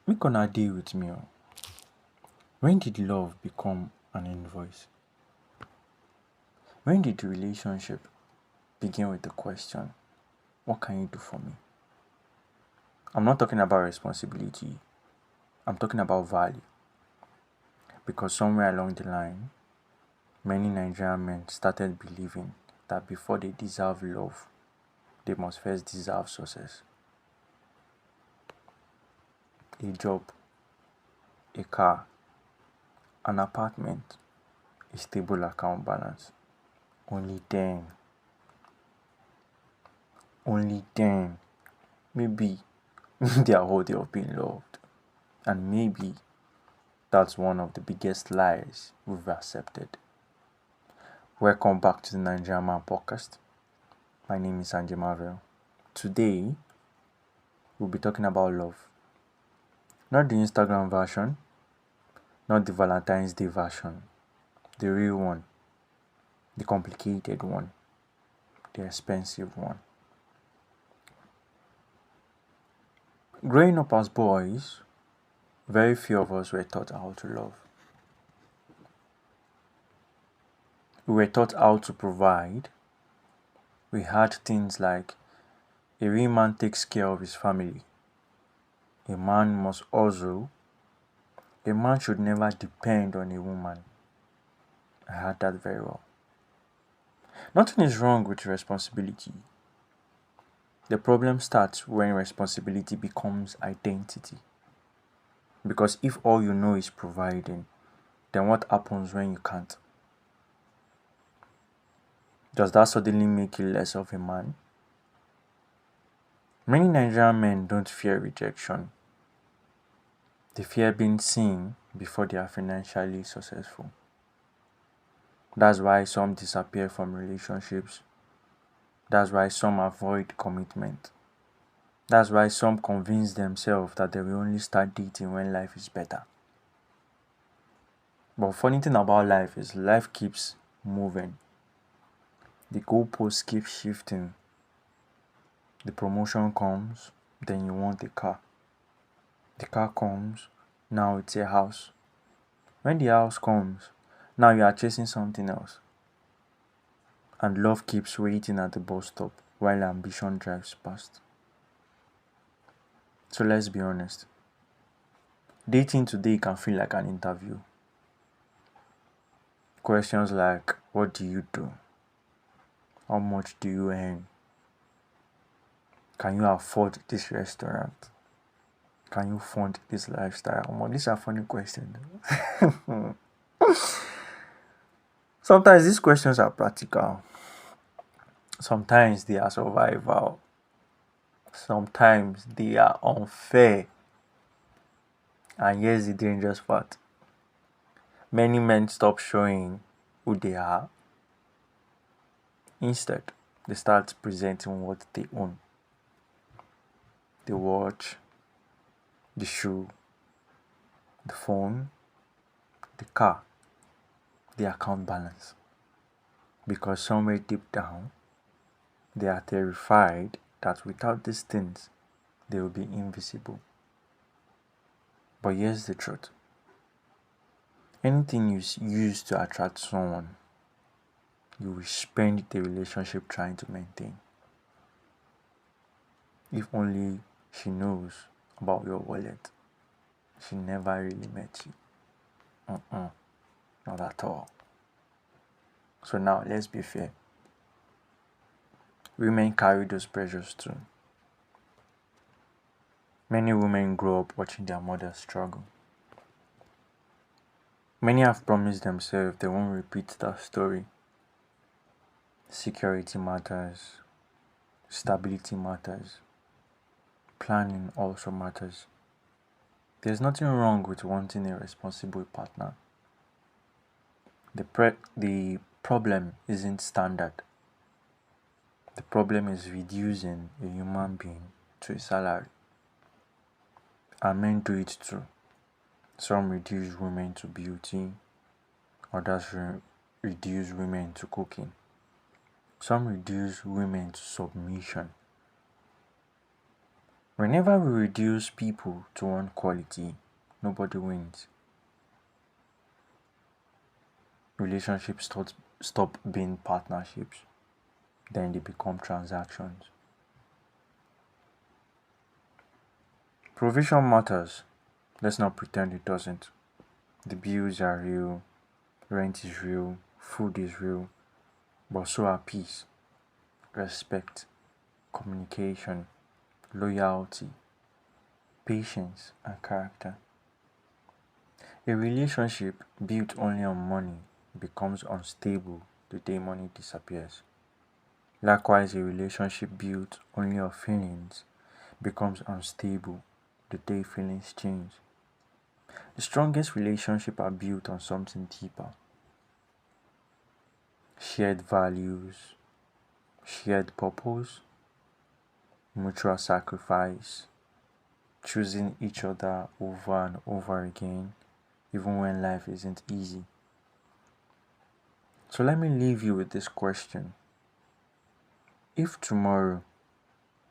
Make una deal with me. When did love become an invoice? When did the relationship begin with the question, what can you do for me? I'm not talking about responsibility. I'm talking about value. Because somewhere along the line, many Nigerian men started believing that before they deserve love, they must first deserve success. A job, a car, an apartment, a stable account balance. Only then, maybe they are worthy of being loved. And maybe that's one of the biggest lies we've accepted. Welcome back to the Nigerian Man Podcast. My name is Sanjay Marvel. Today, we'll be talking about love. Not the Instagram version, not the Valentine's Day version, the real one, the complicated one, the expensive one. Growing up as boys, very few of us were taught how to love. We were taught how to provide. We had things like a real man takes care of his family. A man must also. A man should never depend on a woman. I had that very well. Nothing is wrong with responsibility. The problem starts when responsibility becomes identity. Because if all you know is providing, then what happens when you can't? Does that suddenly make you less of a man? Many Nigerian men don't fear rejection. They fear being seen before they are financially successful. That's why some disappear from relationships. That's why some avoid commitment. That's why some convince themselves that they will only start dating when life is better. But funny thing about life is life keeps moving. The goalposts keep shifting. The promotion comes, then you want a car. The car comes, now it's a house. When the house comes, now you are chasing something else. And love keeps waiting at the bus stop while ambition drives past. So let's be honest. Dating today can feel like an interview. Questions like, what do you do? How much do you earn? Can you afford this restaurant? Can you fund this lifestyle? Well, these are funny questions. Sometimes these questions are practical. Sometimes they are survival. Sometimes they are unfair. And here's the dangerous part. Many men stop showing who they are. Instead, they start presenting what they own. The watch, the shoe, the phone, the car, the account balance. Because somewhere deep down, they are terrified that without these things, they will be invisible. But here's the truth. Anything you use to attract someone, you will spend the relationship trying to maintain. If only she knows about your wallet, she never really met you. Not at all. So now let's be fair. Women carry those pressures too. Many women grow up watching their mothers struggle. Many have promised themselves they won't repeat that story. Security matters, stability matters, planning also matters. There's nothing wrong with wanting a responsible partner. The problem isn't standard. The problem is reducing a human being to a salary. And men do it too. Some reduce women to beauty, others reduce women to cooking. Some reduce women to submission. Whenever we reduce people to one quality, nobody wins. Relationships stop being partnerships, then they become transactions. Provision matters. Let's not pretend it doesn't. The bills are real, rent is real, food is real, but so are peace, respect, communication, loyalty, patience, and character. A relationship built only on money becomes unstable the day money disappears. Likewise, a relationship built only on feelings becomes unstable the day feelings change. The strongest relationships are built on something deeper: shared values, shared purpose, mutual sacrifice, choosing each other over and over again, even when life isn't easy. So let me leave you with this question. If tomorrow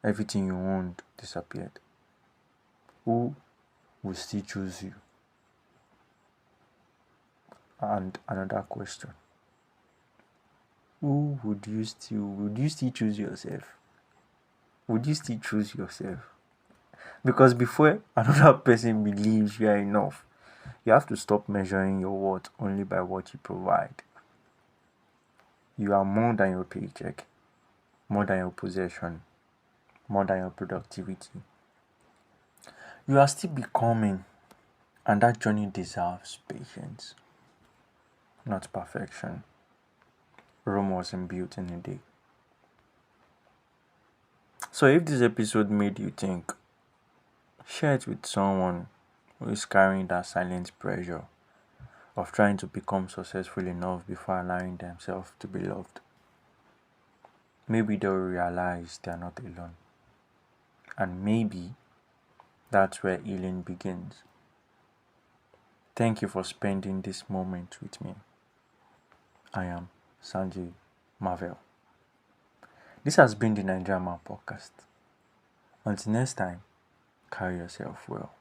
everything you want disappeared, who will still choose you? And another question. Would you still choose yourself? Would you still choose yourself? Because before another person believes you are enough, you have to stop measuring your worth only by what you provide. You are more than your paycheck, more than your possession, more than your productivity. You are still becoming, and that journey deserves patience, not perfection. Rome wasn't built in a day. So if this episode made you think, share it with someone who is carrying that silent pressure of trying to become successful enough before allowing themselves to be loved. Maybe they'll realize they are not alone. And maybe that's where healing begins. Thank you for spending this moment with me. I am Sanjay Marvel. This has been the Nigerian Man Podcast. Until next time, carry yourself well.